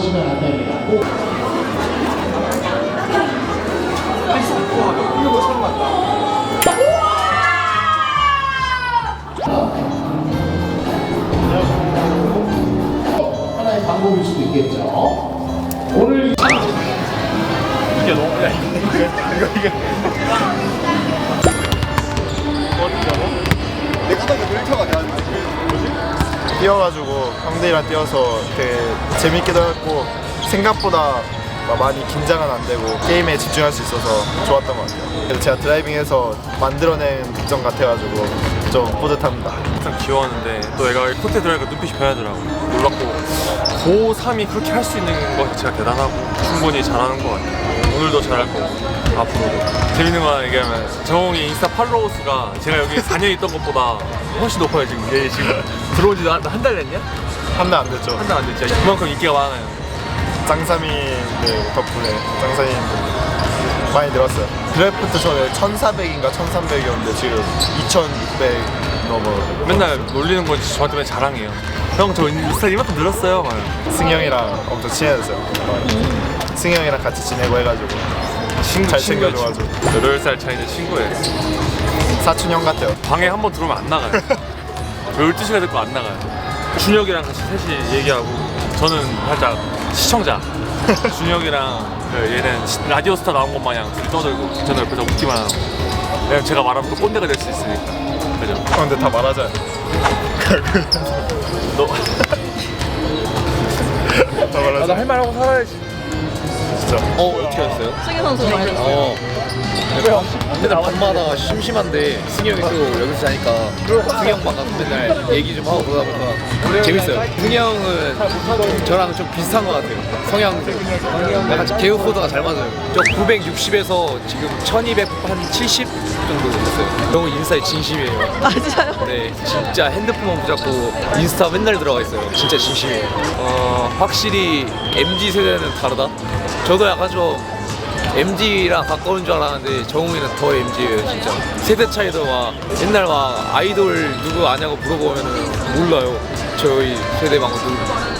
나오시면 안 됩니다. 꼭 하나의 방법일 수도 있겠죠. 오늘 이게 너무 이게 내가 하다가 놀이터가 아니야. 뛰어가지고 형들이랑 뛰어서 되게 재밌기도 했고 생각보다 많이 긴장은 안 되고 게임에 집중할 수 있어서 좋았던 것 같아요. 그래서 제가 드라이빙해서 만들어낸 득점 같아가지고 좀 뿌듯합니다. 항상 귀여웠는데 또 애가 코트에 들어가니까 눈빛이 변하더라고. 놀랍고 고3이 그렇게 할 수 있는 것 자체가 대단하고 충분히 잘하는 것 같아요. 오늘도 잘할 거고 앞으로도. 재밌는 거 하나 얘기하면 정홍이 인스타 팔로워 수가 제가 여기 4년 있던 것보다 훨씬 높아요. 지금 얘 지금 들어온 지도 한 달 됐냐? 한 달 안 됐죠. 한 달 안 됐지. 그만큼 인기가 많아요. 짱삼이들 덕분에 짱삼이들 많이 늘었어요. 드래프트 전에 1400인가 1300이었는데 지금 2600 넘어. 맨날 놀리는 건지 저한테 맨날 자랑해요. 형 저 인스타 이만큼 늘었어요. 막. 승영이랑 엄청 친해졌어요. 승희 형이랑 같이 지내고 해가지고 잘 챙겨줘가지고 8살 차이는 친구예요. 사촌 형 같아요. 방에 한 번 들어오면 안 나가요. 12시가 됐고 안 나가요. 준혁이랑 같이 셋이 얘기하고 저는 살짝 시청자. 준혁이랑 얘는 라디오 스타 나온 것 마냥 둘이 떠들고 저는 옆에서 웃기만 하고. 왜냐면 제가 말하면 또 꼰대가 될 수 있으니까. 그죠? 근데 다 말하자. 너 다 말하자. 나도 할 말하고 살아야지. 진짜. 어떻게 하셨어요? 승희 선수 말했어요. 맨날 밤마다 심심한데 승희 형이 또 여기서 자니까 승희 형 만나서 맨날 얘기 좀 하고 그러다 보니까 재밌어요. 승희 형은 저랑 좀 비슷한 것 같아요. 성향도 약간 개그 코드가 잘 맞아요. 저 960에서 지금 1270 정도 됐어요. 너무 인스타에 진심이에요. 맞아요. 네, 진짜 핸드폰만 붙잡고 인스타 맨날 들어가 있어요. 진짜 진심이에요. 확실히 MZ 세대는 다르다. 저도 약간 좀 MZ랑 가까운 줄 알았는데 정웅이는 더 MZ예요 진짜. 세대 차이도 막 옛날 막 아이돌 누구 아냐고 물어보면은 몰라요. 저희 세대 막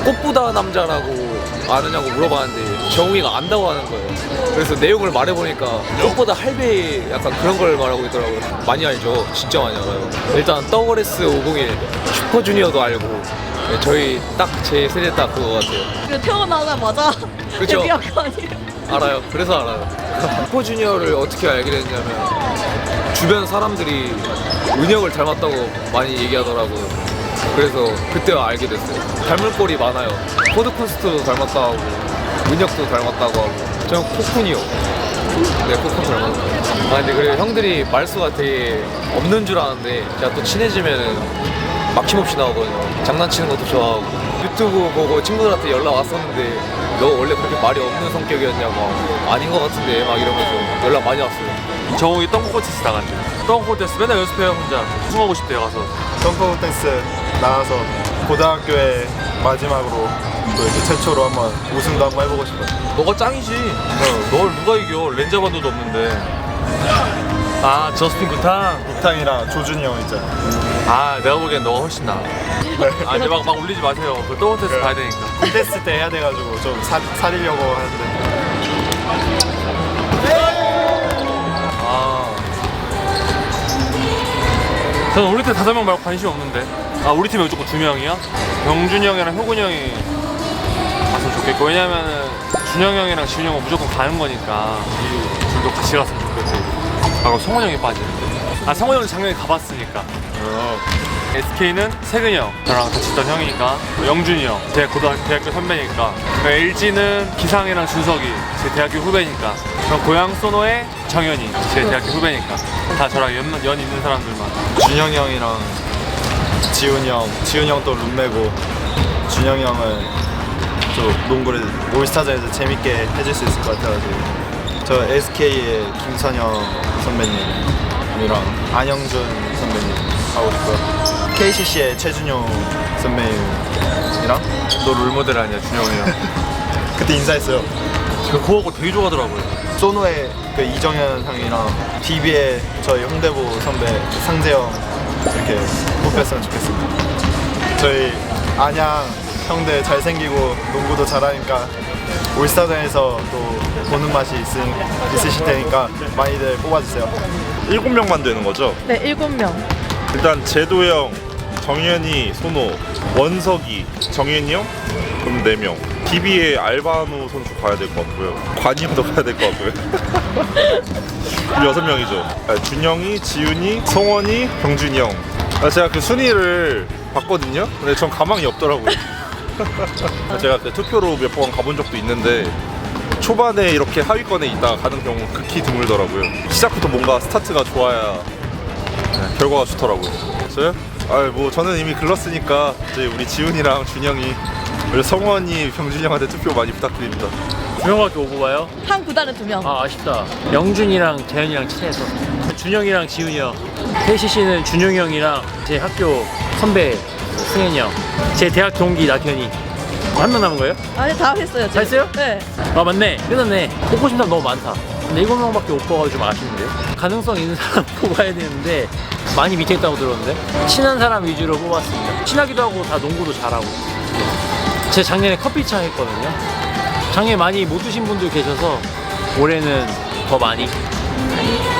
꽃보다 남자라고 아느냐고 물어봤는데 정웅이가 안다고 하는 거예요. 그래서 내용을 말해보니까 꽃보다 할배 약간 그런 걸 말하고 있더라고요. 많이 알죠. 진짜 많이 알아요. 일단 WS 501 슈퍼주니어도 알고 네, 저희 딱 제 세대 딱 그거 같아요. 그 태어나자마자 그쵸. 데뷔한 거 아니에요? 알아요. 그래서 알아요. 슈퍼주니어를 어떻게 알게 됐냐면 주변 사람들이 은혁을 닮았다고 많이 얘기하더라고요. 그래서 그때 알게 됐어요. 닮을 꼴이 많아요. 포드콘스트도 닮았다 하고 은혁도 닮았다고 하고 저는 코쿤이요. 네, 코쿤 닮았어요. 근데 그래 형들이 말수가 되게 없는 줄 아는데 제가 또 친해지면 막힘없이 나오거든요. 장난치는 것도 좋아하고 유튜브 보고 친구들한테 연락 왔었는데 너 원래 그렇게 말이 없는 성격이었냐고 하고 아닌 것 같은데 막 이러면서 연락 많이 왔어요. 정욱이 덩크 콘테스트 나간대. 덩크 콘테스트 맨날 연습해요 혼자. 우승하고 싶대요 가서. 덩크 댄스 나가서 고등학교에 마지막으로 또 이렇게 최초로 한번 우승도 한번 해보고 싶어요. 너가 짱이지. 널 누가 이겨? 렌자반도도 없는데. 아 저스틴 구탕. 국탕이랑 조준이 형 있잖아. 아 내가 보기엔 너가 훨씬 나아. 아 이제 막 올리지 마세요. 그 덩크 콘테스트 가야 되니까. 콘테스트 때 해야 돼가지고 좀 사리려고 하는데. 아. 저는 우리 팀 5명 말고 관심 없는데. 아 우리 팀에 무조건 2명이야? 병준이 형이랑 효근이 형이 갔으면 좋겠고. 왜냐면은 준영 형이랑 지훈이 형은 무조건 가는 거니까 이 둘도 같이 갔으면 좋겠고. 아 그럼 성원 형이 빠지는데. 아 성원 형은 작년에 가봤으니까. SK는 세근이 형, 저랑 같이 있던 형이니까. 영준이 형, 제 대학교 선배니까. LG는 기상이랑 준석이, 제 대학교 후배니까. 그럼 고양 소노의 정현이, 제 대학교 후배니까. 다 저랑 연 있는 사람들만. 준영이 형이랑 지훈이 형 또 룸메고 준영이 형은 또 농구를 올스타전에서 재밌게 해줄 수 있을 것 같아가지고 저 SK의 김선영 선배님이랑 안영준 선배님 하고 싶고요. KCC의 최준용 선배님이랑 너 롤모델 아니야, 준영이 형. 그때 인사했어요. 저 그거 되게 좋아하더라고요. 소노의 그 이정현 형이랑 DB의 저희 홍대부 선배 상재형 이렇게 뽑혔으면 좋겠습니다. 저희 안양 형들 잘생기고 농구도 잘하니까 올스타전에서 또 보는 맛이 있으실 테니까 많이들 뽑아주세요. 7명만 되는 거죠? 네, 7명. 일단 제도 형, 정현이, 손호, 원석이, 정현이 형? 그럼 4명. DB에 알바노 선수 가야 될 것 같고요. 관임도 가야 될 것 같고요. 그럼 6명이죠. 준영이, 지훈이, 성원이, 병준이 형. 제가 그 순위를 봤거든요. 근데 전 가망이 없더라고요. 제가 그 투표로 몇 번 가본 적도 있는데 초반에 이렇게 하위권에 있다가 가는 경우 극히 드물더라고요. 시작부터 뭔가 스타트가 좋아야 결과가 좋더라고요. 저요? 뭐 저는 이미 글렀으니까 이제 우리 지훈이랑 준영이, 우리 성원이, 병준이 형한테 투표 많이 부탁드립니다. 2명밖에 못 뽑아요? 한 구단에 2명. 아, 아쉽다. 영준이랑 재현이랑 친해서. 준영이랑 지훈이 형. KCC는 준용이 형이랑 제 학교 선배 승현이 형. 제 대학 동기 낙현이. 한 명 남은 거예요? 아니, 다 했어요. 지금. 다 했어요? 네. 아, 맞네. 끝났네. 뽑고 싶은 사람 너무 많다. 근데 7명밖에 못 뽑아서 좀 아쉽네요. 가능성 있는 사람 뽑아야 되는데 많이 밑에 있다고 들었는데 친한 사람 위주로 뽑았습니다. 친하기도 하고 다 농구도 잘하고. 제 작년에 커피차 했거든요. 작년에 많이 못 드신 분들 계셔서 올해는 더 많이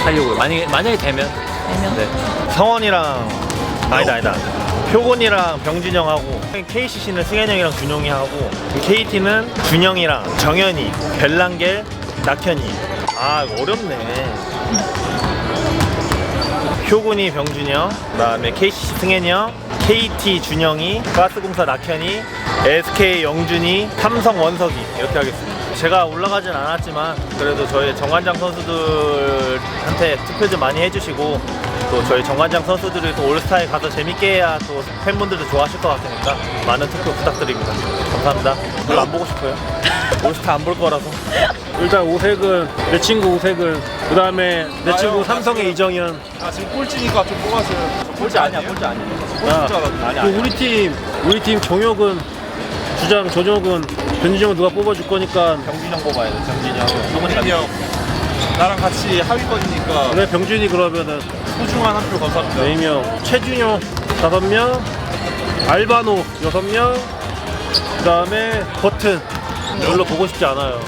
하려고요. 만약에 되면. 네. 성원이랑 아니다 효곤이랑 병준이 형하고 KCC는 승현이 형이랑 준용이 하고 KT는 준영이랑 정현이, 벨랑겔, 낙현이. 아 이거 어렵네. 효곤이 병준이 형, 그다음에 KCC 승현이 형, KT 준영이, 가스공사 낙현이, SK 영준이, 삼성 원석이 이렇게 하겠습니다. 제가 올라가진 않았지만 그래도 저희 정관장 선수들한테 투표 좀 많이 해주시고 또 저희 정관장 선수들이 또 올스타에 가서 재밌게 해야 또 팬분들도 좋아하실 것 같으니까 많은 투표 부탁드립니다. 감사합니다. 별로 안 보고 싶어요. 올스타 안 볼 거라서. 일단 우색은 내 친구 우색은 그 다음에 내 친구 삼성의 이정현. 지금 꼴찌니까 좀 뽑아줘요. 꼴찌 아니야. 우리 팀 정혁은 주장 전혁은 변준이 형 누가 뽑아줄 거니까 병준이 형 뽑아야 돼. 병준이 형. 정훈이 형, 나랑 같이 하위권이니까 그래 병준이 그러면은 소중한 한 표 감사합니다. 4명, 최준영 5명, 알바노 6명, 그 다음에 버튼 별로 보고 싶지 않아요.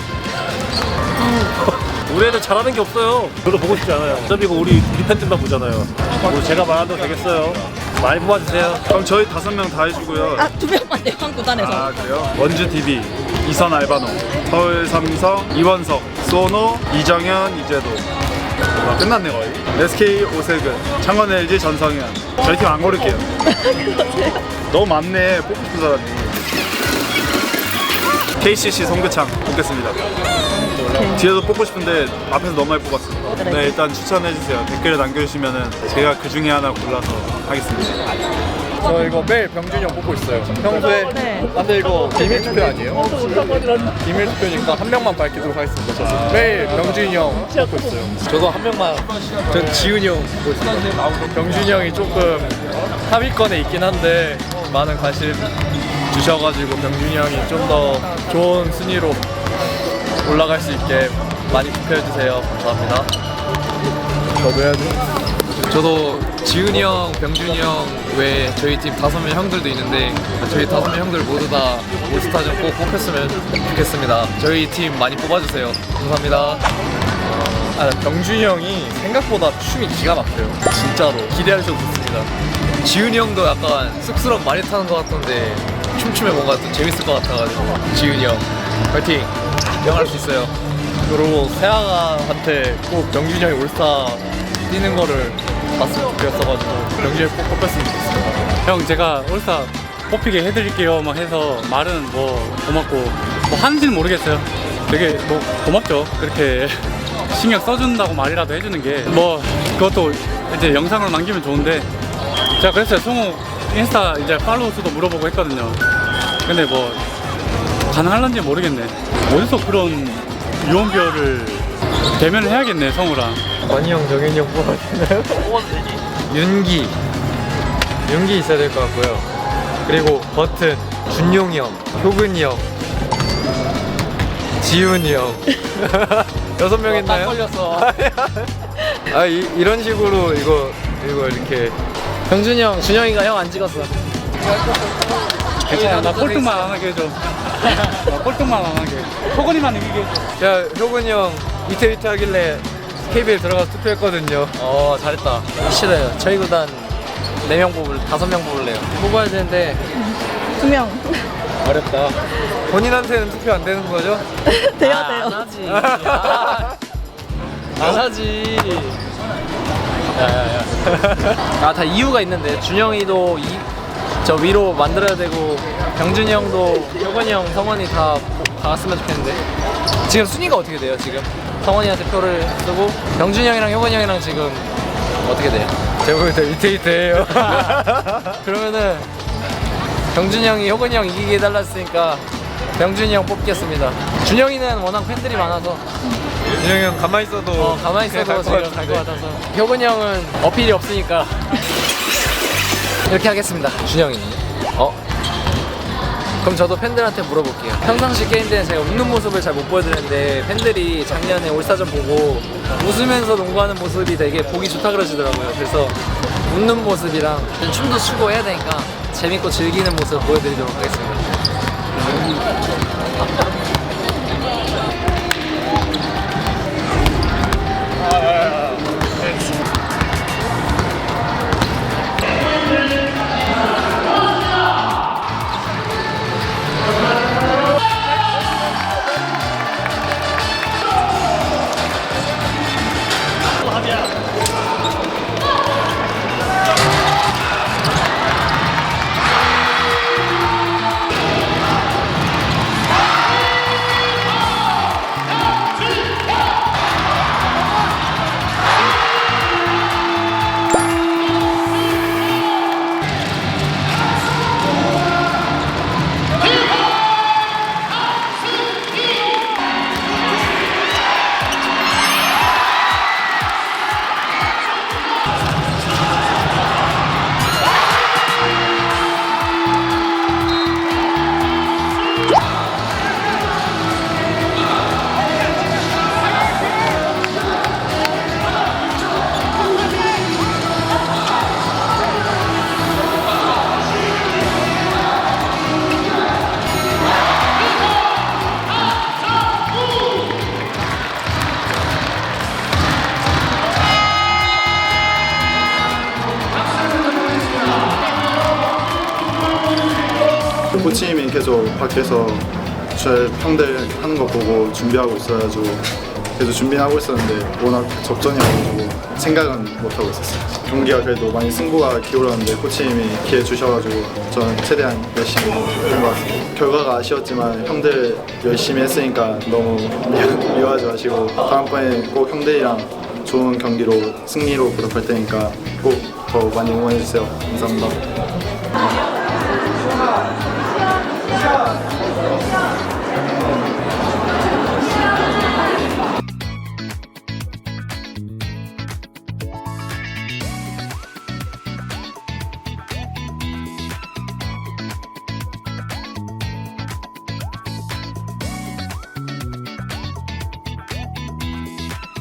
우리 애들 잘하는 게 없어요. 별로 보고 싶지 않아요. 어차피 이거 우리 팬들만 보잖아요. 뭐 제가 말한도 되겠어요. 많이 뽑아주세요. 그럼 저희 5명 다 해주고요. 아, 2명만 돼요. 한 구단에서. 아 그래요? 원주TV, 이선 알바노, 서울 삼성, 이원석, 소노, 이정현, 이재도. 끝났네 거의. SK 오세근, 창원 LG 전성현. 저희 팀 안 고를게요. 너무 많네 뽑고 싶은 사람이. KCC 송교창 뽑겠습니다. 뒤에도 뽑고 싶은데 앞에서 너무 많이 뽑았어요. 네, 일단 추천해주세요. 댓글에 남겨주시면 제가 그 중에 하나 골라서 하겠습니다. 저 이거 매일 병준이 형 뽑고 있어요. 평소에. 네. 근데 이거 비밀 투표 아니에요? 비밀 투표니까 한 명만 밝히도록 하겠습니다. 매일 병준이 형 뽑고 있어요. 저도 한 명만. 전 지훈이 형 보고 있습니다. 병준이 형이 조금 하위권에 있긴 한데 많은 관심 주셔가지고 병준이 형이 좀 더 좋은 순위로 올라갈 수 있게 많이 투표해주세요. 감사합니다. 저도 해야죠. 저도 지훈이 형, 병준이 형 외에 저희 팀 5명 형들도 있는데 저희 5명 형들 모두 다 올스타전 꼭 뽑혔으면 좋겠습니다. 저희 팀 많이 뽑아주세요. 감사합니다. 병준이 형이 생각보다 춤이 기가 막혀요. 진짜로 기대하셔도 좋습니다. 지훈이 형도 약간 쑥스러움 많이 타는 것 같던데 춤추면 뭔가 좀 재밌을 것 같아가지고 지훈이 형 파이팅! 영할 수 있어요. 그리고 세아가한테 꼭 병준이 형이 올스타 뛰는 거를 봤으면 좋겠어가지고 병준이 형 꼭 뽑혔으면 좋겠어요. 형 제가 올스타 뽑히게 해드릴게요 막 해서 말은 뭐 고맙고 뭐 하는지는 모르겠어요. 되게 뭐 고맙죠. 그렇게 신경 써준다고 말이라도 해주는 게 뭐 그것도 이제 영상으로 남기면 좋은데 제가 그랬어요. 성우 인스타 이제 팔로우 수도 물어보고 했거든요. 근데 뭐 가능할런지 모르겠네. 어디서 그런 유언비어를 대면을 해야겠네 성우랑. 관이 형, 정현이 형 뽑아야 되나요? 윤기 있어야 될 것 같고요. 그리고 버튼, 준용이 형, 효근이 형, 지훈이 형. 6명 했나요? 걸렸어. 아 이런 식으로 이거 이렇게 병준이 형, 준영이가 형 안 찍었어. 괜찮아. 나 꼴등만 안 하게 해줘. 나 꼴등만 안 하게. 효근이만 이기게 해줘. 야, 효근이 형 위태위태 하길래 KBL 들어가서 투표했거든요. 잘했다. 싫어요. 저희 구단 4명 뽑을 5명 뽑을래요. 뽑아야 되는데 2명. 어렵다. 본인한테는 투표 안 되는 거죠? 돼요, 안 돼요. 하지. 안 하지. 다 이유가 있는데 준영이도 저 위로 만들어야 되고 병준이 형도 효건이 형, 성원이 다 갔으면 좋겠는데 지금 순위가 어떻게 돼요? 지금 성원이한테 표를 쓰고 병준이 형이랑 효건이 형이랑 지금 어떻게 돼요? 제가 볼때 위태위태해요. 그러면은 병준이 형이 효건이 형 이기게 해달라 했으니까 병준이 형 뽑겠습니다. 준영이는 워낙 팬들이 많아서 준영이 형 가만히 있어도 가만히 있어도 지금 갈 것 같아서 효근이 형은 어필이 없으니까 이렇게 하겠습니다. 준영이 그럼 저도 팬들한테 물어볼게요. 평상시 게임 때는 제가 웃는 모습을 잘 못 보여드렸는데 팬들이 작년에 올스타전 보고 웃으면서 농구하는 모습이 되게 보기 좋다 그러시더라고요. 그래서 웃는 모습이랑 춤도 추고 해야 되니까 재밌고 즐기는 모습 보여드리도록 하겠습니다. 코치님이 계속 밖에서 저 형들 하는 거 보고 준비하고 있어가지고 계속 준비하고 있었는데 워낙 접전이어가지고 생각은 못하고 있었어요. 경기가 그래도 많이 승부가 기울었는데 코치님이 기회 주셔가지고 저는 최대한 열심히 한 것 같습니다. 결과가 아쉬웠지만 형들 열심히 했으니까 너무 미워하지 마시고 다음번에 꼭 형들이랑 좋은 경기로 승리로 보답할 테니까 꼭 더 많이 응원해주세요. 감사합니다.